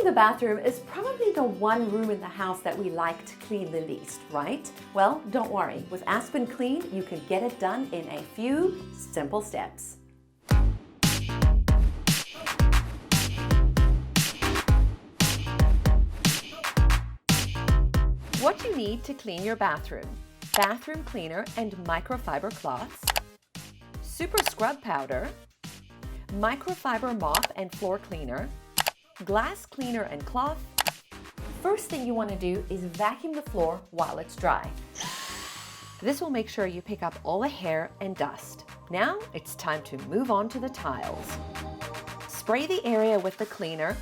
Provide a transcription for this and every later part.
the bathroom is probably the one room in the house that we like to clean the least, right? Well, don't worry. With AspenClean, you can get it done in a few simple steps. What you need to clean your bathroom: bathroom cleaner and microfiber cloths, SuperScrub Powder, microfiber mop and floor cleaner, glass cleaner and cloth. First thing you want to do is vacuum the floor while it's dry. This will make sure you pick up all the hair and dust. Now it's time to move on to the tiles. Spray the area with the cleaner,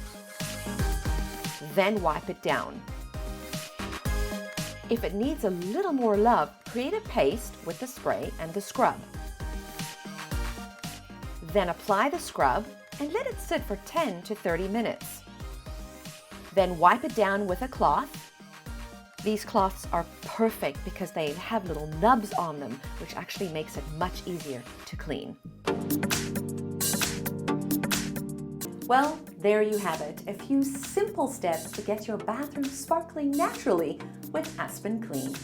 then wipe it down. If it needs a little more love, create a paste with the spray and the scrub. Then apply the scrub and let it sit for 10 to 30 minutes. Then wipe it down with a cloth. These cloths are perfect because they have little nubs on them, which actually makes it much easier to clean. Well, there you have it. A few simple steps to get your bathroom sparkling naturally with AspenClean.